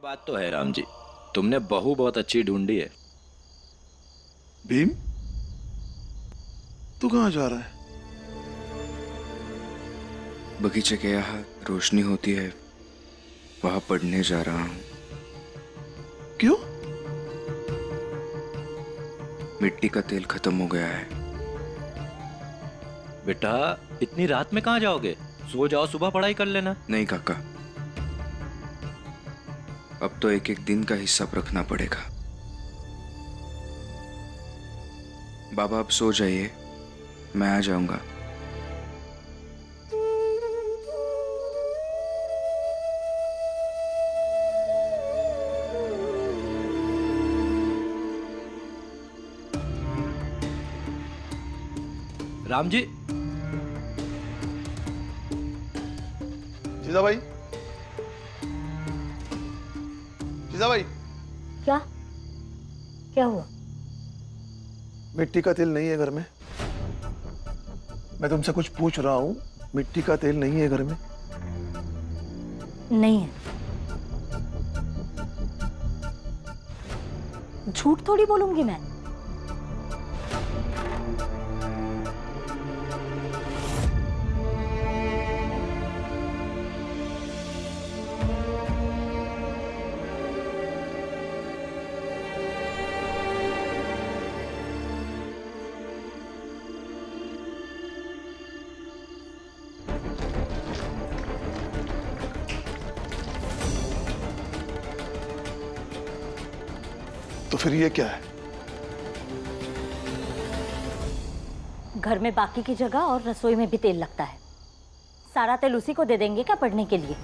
बात तो है राम जी, तुमने बहू बहुत अच्छी ढूंढी है। भीम, तू कहाँ जा रहा है? बगीचे के यहाँ रोशनी होती है, वहां पढ़ने जा रहा हूँ। क्यों? मिट्टी का तेल खत्म हो गया है। बेटा इतनी रात में कहाँ जाओगे? सो जाओ, सुबह पढ़ाई कर लेना। नहीं काका, अब तो एक एक दिन का हिसाब रखना पड़ेगा। बाबा आप सो जाइए, मैं आ जाऊंगा। राम जी, जीजाबाई, जीजाबाई, क्या क्या हुआ? मिट्टी का तेल नहीं है घर में। मैं तुमसे कुछ पूछ रहा हूँ, मिट्टी का तेल नहीं है घर में। नहीं है। झूठ थोड़ी बोलूंगी मैं। तो फिर ये क्या है? घर में बाकी की जगह और रसोई में भी तेल लगता है। सारा तेल उसी को दे देंगे क्या पढ़ने के लिए?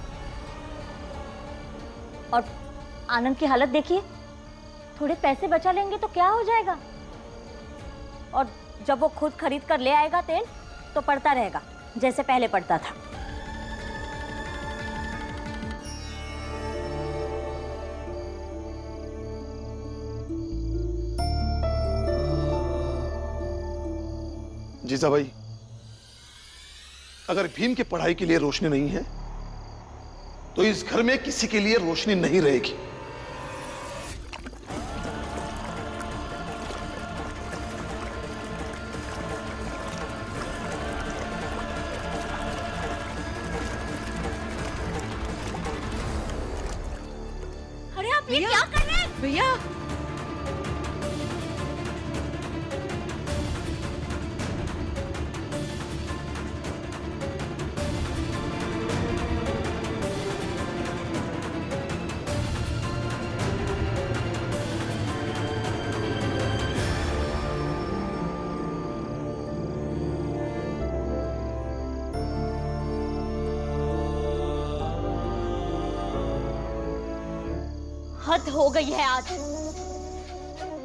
और आनंद की हालत देखिए, थोड़े पैसे बचा लेंगे तो क्या हो जाएगा। और जब वो खुद खरीद कर ले आएगा तेल तो पड़ता रहेगा जैसे पहले पड़ता था। जीजाबाई, अगर भीम की पढ़ाई के लिए रोशनी नहीं है तो इस घर में किसी के लिए रोशनी नहीं रहेगी। अरे आप ये क्या कर रहे हैं? भैया हद हो गई है आज।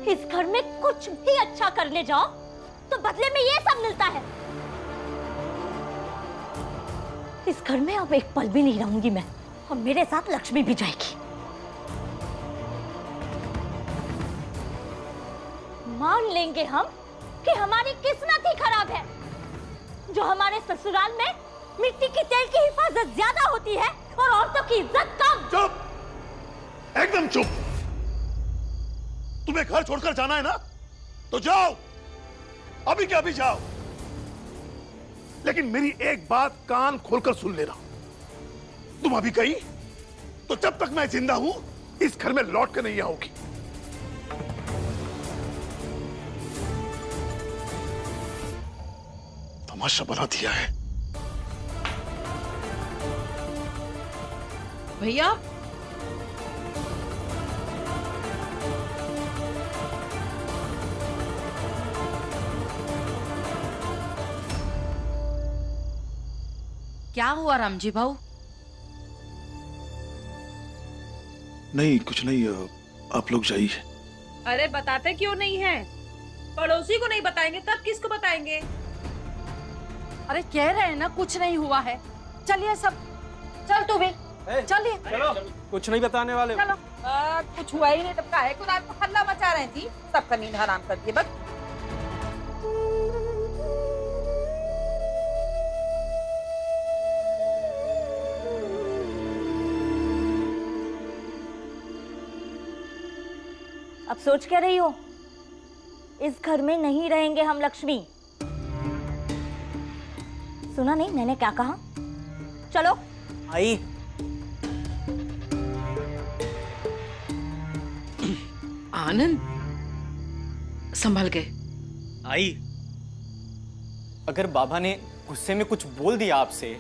इस घर में कुछ भी अच्छा करने जाओ तो बदले में ये सब मिलता है। इस घर में अब एक पल भी नहीं रहूंगी मैं, और मेरे साथ लक्ष्मी भी जाएगी। मान लेंगे हम कि हमारी किस्मत ही खराब है, जो हमारे ससुराल में मिट्टी की तेल की हिफाजत ज्यादा होती है और औरतों की इज्जत कम। चुप, एकदम चुप। तुम्हें घर छोड़कर जाना है ना, तो जाओ, अभी के अभी जाओ। लेकिन मेरी एक बात कान खोलकर सुन लेना, तुम अभी गई तो जब तक मैं जिंदा हूं इस घर में लौट कर नहीं आओगी। तमाशा बना दिया है। भैया क्या हुआ रामजी भाऊ? नहीं, कुछ नहीं, आप लोग जाइए। अरे बताते क्यों नहीं है? पड़ोसी को नहीं बताएंगे तब किसको बताएंगे? अरे कह रहे हैं ना कुछ नहीं हुआ है। चलिए सब, चल तू भी चलिए। चलो, कुछ नहीं बताने वाले। चलो। कुछ हुआ ही नहीं तब का है खुद आपको हल्ला मचा रही थी, सबका नींद हराम कर दिए बस। अब सोच क्या रही हो? इस घर में नहीं रहेंगे हम लक्ष्मी। सुना नहीं मैंने क्या कहा? चलो। आई आनंद, संभल गए। आई, अगर बाबा ने गुस्से में कुछ बोल दिया आपसे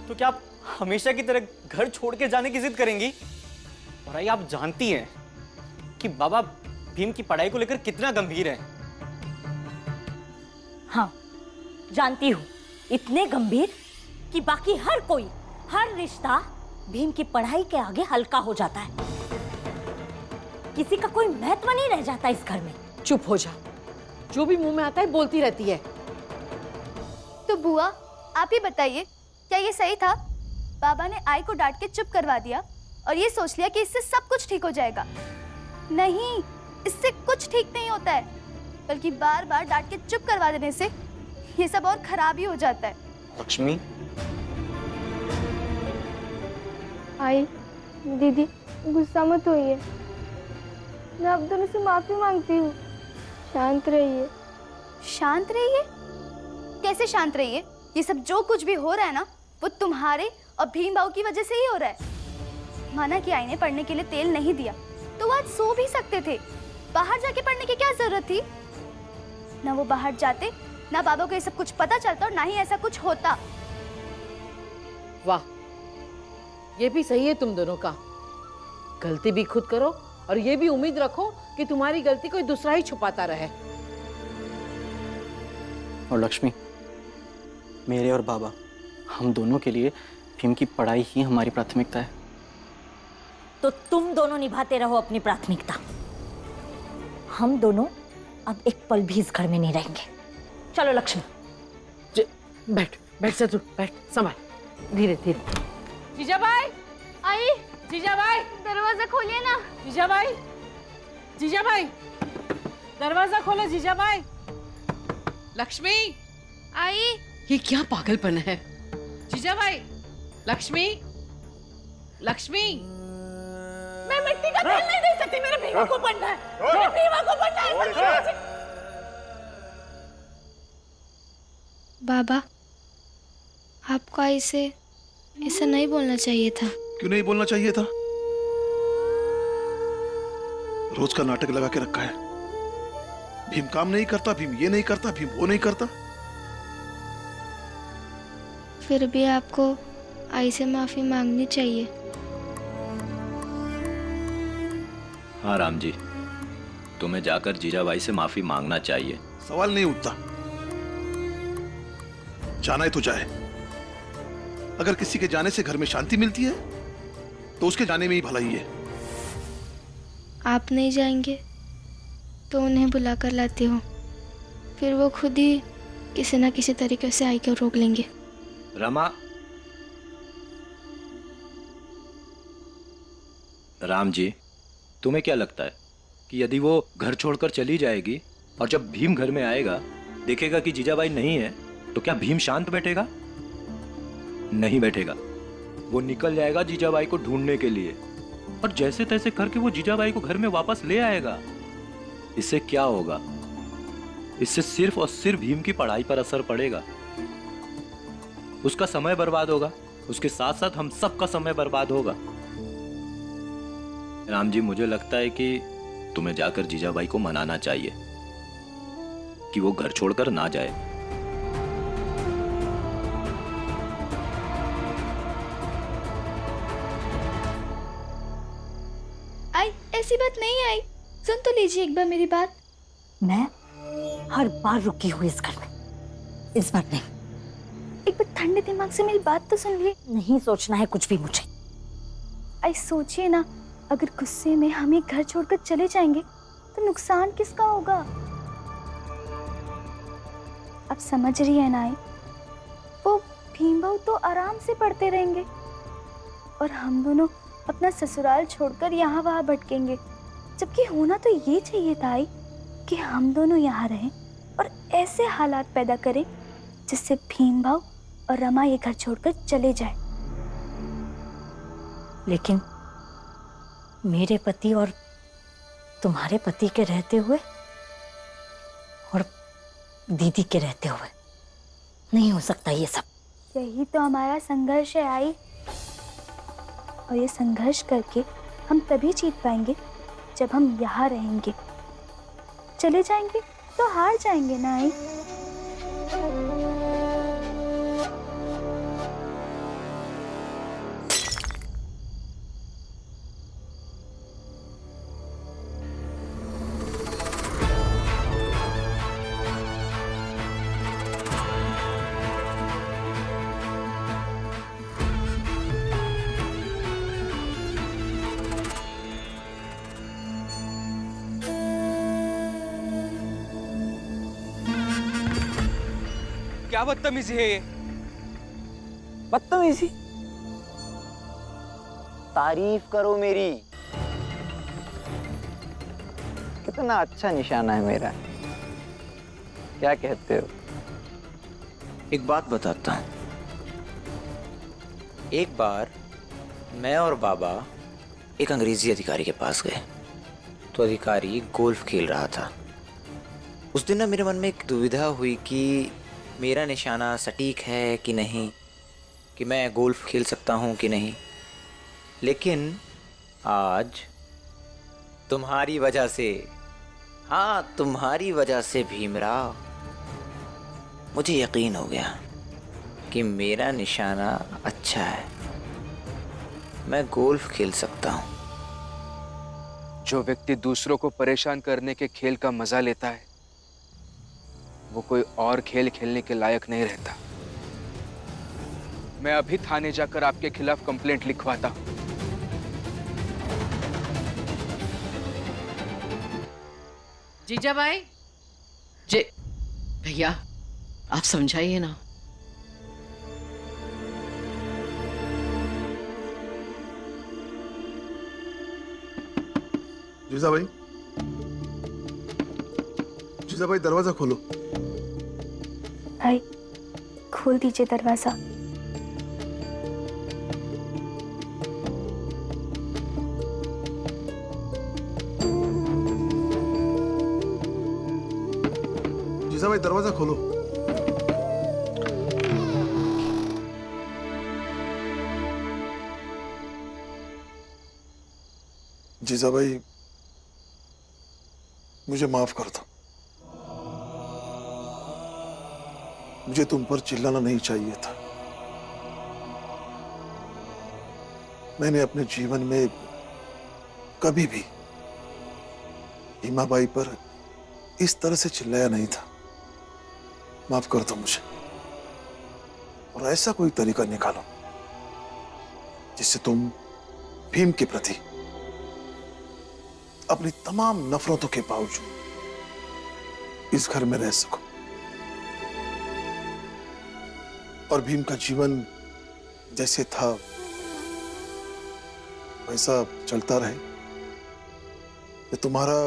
तो क्या आप हमेशा की तरह घर छोड़ के जाने की जिद करेंगी? और आई, आप जानती हैं कि बाबा भीम की पढ़ाई को लेकर कितना गंभीर है। हाँ, जानती हूँ। इतने गंभीर कि बाकी हर कोई, हर रिश्ता भीम की पढ़ाई के आगे हल्का हो जाता है। किसी का कोई महत्व नहीं रह जाता इस घर में। चुप हो जा, जो भी मुंह में आता है बोलती रहती है। तो बुआ, आप ही बताइए, क्या ये सही था? बाबा ने आई को डांट के चुप करवा दिया और ये सोच लिया कि इससे सब कुछ ठीक हो जाएगा। नहीं, इससे कुछ ठीक नहीं होता है, बल्कि बार बार डांट के चुप करवा देने से ये सब और खराब ही हो जाता है। लक्ष्मी, आई दीदी, गुस्सा मत होइए, मैं आप दोनों से माफी मांगती हूँ। शांत रहिए। शांत रहिए? कैसे शांत रहिए? ये सब जो कुछ भी हो रहा है ना, वो तुम्हारे और भीम बाबू की वजह से ही हो रहा है। माना कि आई ने पढ़ने के लिए तेल नहीं दिया तो वो आज सो भी सकते थे। बाहर जाके पढ़ने की क्या जरूरत थी? ना वो बाहर जाते, ना बाबा को ये सब कुछ पता चलता और ना ही ऐसा कुछ होता। वाह, ये भी सही है तुम दोनों का। गलती भी खुद करो और ये भी उम्मीद रखो कि तुम्हारी गलती कोई दूसरा ही छुपाता रहे। और लक्ष्मी, मेरे और बाबा, हम दोनों के लिए भीम की पढ़ाई ही हमारी प्राथमिकता है। तो तुम दोनों निभाते रहो अपनी प्राथमिकता। हम दोनों अब एक पल भी इस घर में नहीं रहेंगे। चलो लक्ष्मी। बैठ बैठ से, तू बैठ, संभाल, धीरे धीरे। जीजाबाई, आई, जीजाबाई, दरवाजा खोलिए ना। जीजाबाई, जीजाबाई, दरवाजा खोलो जीजाबाई। लक्ष्मी, आई, ये क्या पागलपन है? जीजाबाई, लक्ष्मी, लक्ष्मी, मैं मिट्टी का तेल नहीं दे सकती, मेरे भीमा को पढ़ना है, मेरे भीमा को पढ़ना है। बाबा, आपको आई से ऐसा नहीं बोलना चाहिए था। क्यों नहीं बोलना चाहिए था? रोज का नाटक लगा के रखा है। भीम काम नहीं करता, भीम ये नहीं करता, भीम वो नहीं करता। फिर भी आपको आई से माफी मांगनी चाहिए। हाँ राम जी, तुम्हें जाकर जीजाबाई से माफी मांगना चाहिए। सवाल नहीं उठता। जाना है तो जाए। अगर किसी के जाने से घर में शांति मिलती है तो उसके जाने में ही भलाई है। आप नहीं जाएंगे तो उन्हें बुला कर लाती हूँ, फिर वो खुद ही किसी न किसी तरीके से आई को रोक लेंगे। रमा, राम जी, तुम्हें क्या लगता है कि यदि वो घर छोड़कर चली जाएगी और जब भीम घर में आएगा, देखेगा कि जीजाबाई नहीं है, तो क्या भीम शांत बैठेगा? नहीं बैठेगा। वो निकल जाएगा जीजाबाई को ढूंढने के लिए और जैसे तैसे करके वो जीजाबाई को घर में वापस ले आएगा। इससे क्या होगा? इससे सिर्फ और सिर्फ भीम की पढ़ाई पर असर पड़ेगा। उसका समय बर्बाद होगा, उसके साथ साथ हम सबका समय बर्बाद होगा। राम जी, मुझे लगता है कि तुम्हें जाकर जीजाबाई को मनाना चाहिए कि वो घर छोड़कर ना जाए। आई, ऐसी बात नहीं आई, सुन तो लीजिए एक बार मेरी बात। मैं हर बार रुकी हुई इस घर में, इस बार नहीं। एक बार ठंडे दिमाग से मेरी बात तो सुन लिए। नहीं सोचना है कुछ भी मुझे। आई सोचिए ना, अगर गुस्से में हम ये घर छोड़कर चले जाएंगे तो नुकसान किसका होगा? अब समझ रही है ना आई? वो भीम बाबू तो आराम से पढ़ते रहेंगे और हम दोनों अपना ससुराल छोड़कर यहाँ वहाँ भटकेंगे, जबकि होना तो ये चाहिए था आई कि हम दोनों यहाँ रहें और ऐसे हालात पैदा करें जिससे भीम भाव और रमा ये घर छोड़कर चले जाए। लेकिन मेरे पति और तुम्हारे पति के रहते हुए और दीदी के रहते हुए नहीं हो सकता ये सब। यही तो हमारा संघर्ष है आई, और ये संघर्ष करके हम तभी जीत पाएंगे जब हम यहाँ रहेंगे। चले जाएंगे तो हार जाएंगे ना आई। क्या बदतमीजी है ये? बदतमीजी? तारीफ करो मेरी, कितना अच्छा निशाना है मेरा। क्या कहते हो? एक बात बताता हूँ। एक बार मैं और बाबा एक अंग्रेजी अधिकारी के पास गए, तो अधिकारी गोल्फ खेल रहा था। उस दिन ना मेरे मन में एक दुविधा हुई कि मेरा निशाना सटीक है कि नहीं, कि मैं गोल्फ खेल सकता हूँ कि नहीं। लेकिन आज तुम्हारी वजह से, हाँ तुम्हारी वजह से भीमराव, मुझे यकीन हो गया कि मेरा निशाना अच्छा है, मैं गोल्फ खेल सकता हूँ। जो व्यक्ति दूसरों को परेशान करने के खेल का मजा लेता है वो कोई और खेल खेलने के लायक नहीं रहता। मैं अभी थाने जाकर आपके खिलाफ कंप्लेंट लिखवाता हूं। जीजाबाई, जे भैया आप समझाइए ना। जीजाबाई, जीजाबाई दरवाजा खोलो। भाई खोल दीजिए दरवाजा। जीजाबाई दरवाजा खोलो। जीजाबाई मुझे माफ कर दो। मुझे तुम पर चिल्लाना नहीं चाहिए था। मैंने अपने जीवन में कभी भी हिमाबाई पर इस तरह से चिल्लाया नहीं था। माफ कर दो मुझे, और ऐसा कोई तरीका निकालो जिससे तुम भीम के प्रति अपनी तमाम नफरतों के बावजूद इस घर में रह सको और भीम का जीवन जैसे था वैसा चलता रहे। ये तुम्हारा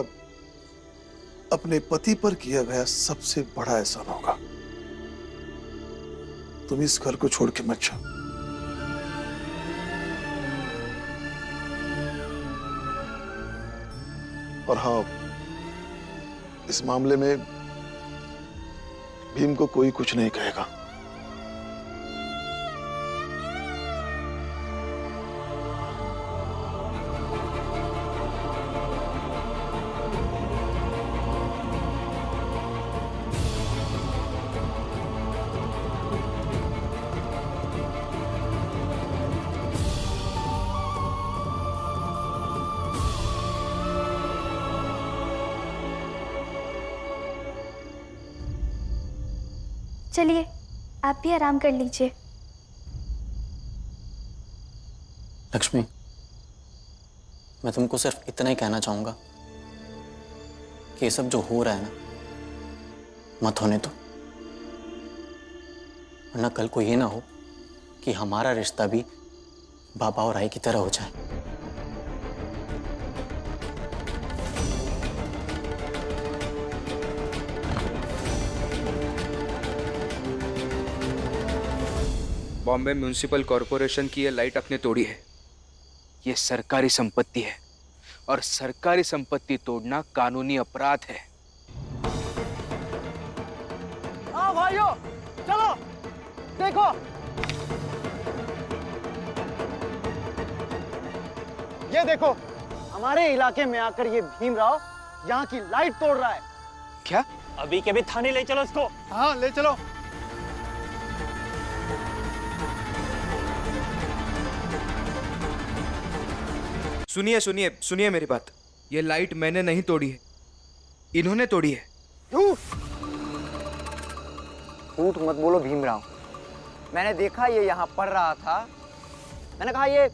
अपने पति पर किया गया सबसे बड़ा एहसान होगा। तुम इस घर को छोड़ के मत जाओ। और हाँ, इस मामले में भीम को कोई कुछ नहीं कहेगा। चलिए आप भी आराम कर लीजिए। लक्ष्मी, मैं तुमको सिर्फ इतना ही कहना चाहूंगा कि ये सब जो हो रहा है ना, मत होने दो, वरना कल को ये ना हो कि हमारा रिश्ता भी बाबा और आई की तरह हो जाए। बॉम्बे म्युनिसिपल कॉरपोरेशन की ये लाइट आपने तोड़ी है। ये सरकारी संपत्ति है और सरकारी संपत्ति तोड़ना कानूनी अपराध है। हाँ भाइयों, चलो देखो, ये देखो, हमारे इलाके में आकर ये भीमराव यहाँ की लाइट तोड़ रहा है। क्या? अभी के भी थाने ले चलो इसको। हाँ, ले चलो। सुनिए सुनिए सुनिए मेरी बात। ये लाइट मैंने नहीं तोड़ी है, इन्होंने तोड़ी है। झूठ मत बोलो भीमराव, मैंने देखा ये यहाँ पढ़ रहा था। मैंने कहा ये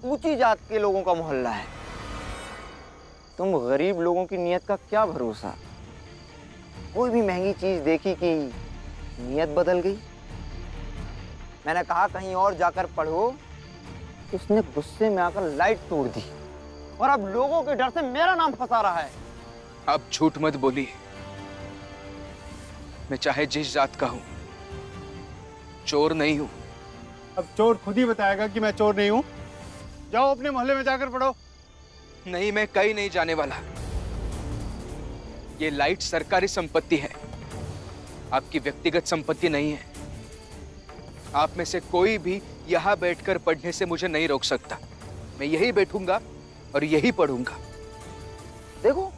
ऊंची जात के लोगों का मोहल्ला है। तुम गरीब लोगों की नियत का क्या भरोसा? कोई भी महंगी चीज देखी कि नियत बदल गई। मैंने कहा कहीं और जाकर पढ़ो, उसने गुस्से में आकर लाइट तोड़ दी और अब लोगों के डर से मेरा नाम फंसा रहा है। आप झूठ मत बोलिए। मैं चाहे जिस जात का हूं, चोर नहीं हूं। अब चोर खुद ही बताएगा कि मैं चोर नहीं हूँ। जाओ अपने मोहल्ले में जाकर पढ़ो। नहीं, मैं कहीं नहीं जाने वाला। ये लाइट सरकारी संपत्ति है, आपकी व्यक्तिगत संपत्ति नहीं है। आप में से कोई भी यहां बैठकर पढ़ने से मुझे नहीं रोक सकता। मैं यही बैठूंगा और यही पढ़ूंगा। देखो,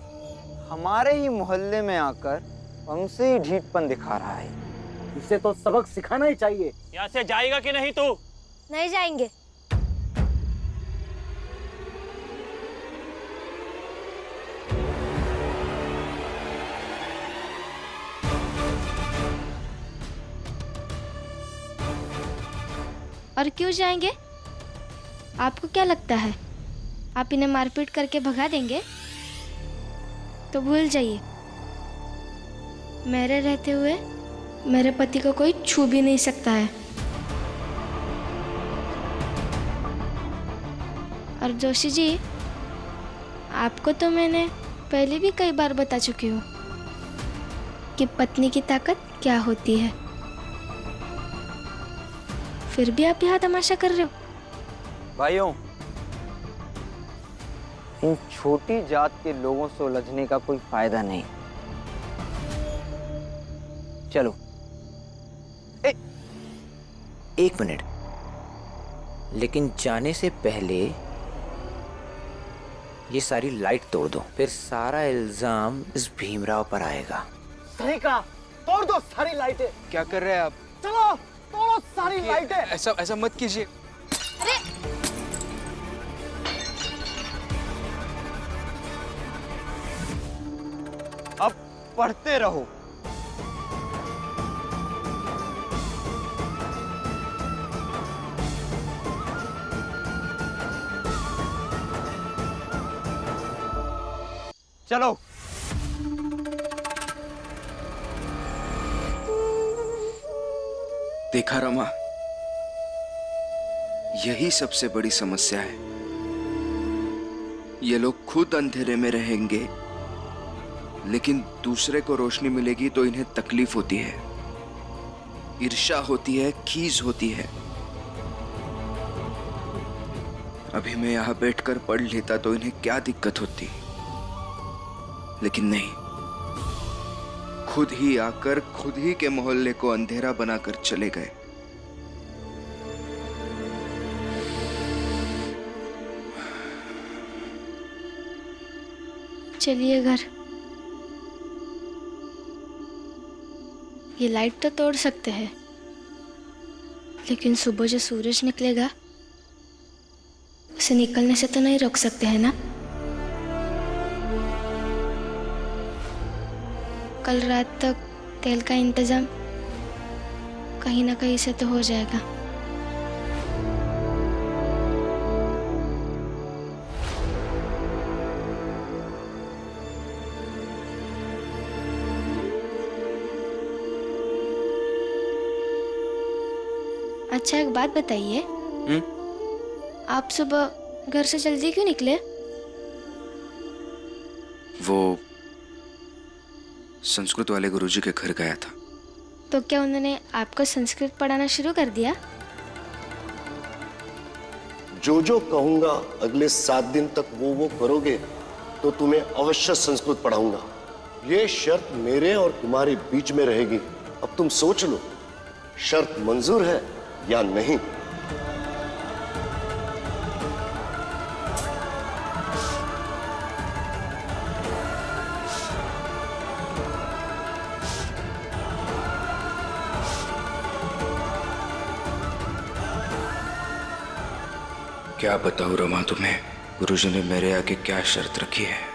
हमारे ही मोहल्ले में आकर हमसे ही ढीठपन दिखा रहा है। इसे तो सबक सिखाना ही चाहिए। यहाँ से जाएगा कि नहीं तू? नहीं जाएंगे। और क्यों जाएंगे? आपको क्या लगता है आप इन्हें मारपीट करके भगा देंगे? तो भूल जाइए, मेरे रहते हुए मेरे पति को कोई छू भी नहीं सकता है। और जोशी जी, आपको तो मैंने पहले भी कई बार बता चुकी हूँ कि पत्नी की ताकत क्या होती है। फिर भी आप यहाँ तमाशा कर रहे हो। भाइयों, इन छोटी जात के लोगों से उलझने का कोई फायदा नहीं। चलो। एक मिनट, लेकिन जाने से पहले ये सारी लाइट तोड़ दो, फिर सारा इल्जाम इस भीमराव पर आएगा। सही कहा, तोड़ दो सारी लाइटें। क्या कर रहे हैं आप? चलो तोड़ो सारी लाइटें। ऐसा मत कीजिए। अब पढ़ते रहो। चलो। देखा रमा, यही सबसे बड़ी समस्या है। ये लोग खुद अंधेरे में रहेंगे, लेकिन दूसरे को रोशनी मिलेगी तो इन्हें तकलीफ होती है, ईर्ष्या होती है, खीज होती है। अभी मैं यहां बैठकर पढ़ लेता तो इन्हें क्या दिक्कत होती, लेकिन नहीं, खुद ही आकर खुद ही के मोहल्ले को अंधेरा बनाकर चले गए। चलिए घर। ये लाइट तो तोड़ सकते हैं, लेकिन सुबह जो सूरज निकलेगा उसे निकलने से तो नहीं रोक सकते हैं ना। कल रात तक तेल का इंतजाम कहीं ना कहीं से तो हो जाएगा। अच्छा, एक बात बताइए, आप सुबह घर से जल्दी क्यों निकले? वो संस्कृत वाले गुरुजी के घर गया था। तो क्या उन्होंने आपको संस्कृत पढ़ाना शुरू कर दिया? जो जो कहूंगा अगले 7 दिन तक वो करोगे तो तुम्हें अवश्य संस्कृत पढ़ाऊंगा। ये शर्त मेरे और तुम्हारे बीच में रहेगी। अब तुम सोच लो, शर्त मंजूर है या नहीं। क्या बताऊं रमा तुम्हें, गुरुजी ने मेरे आगे क्या शर्त रखी है।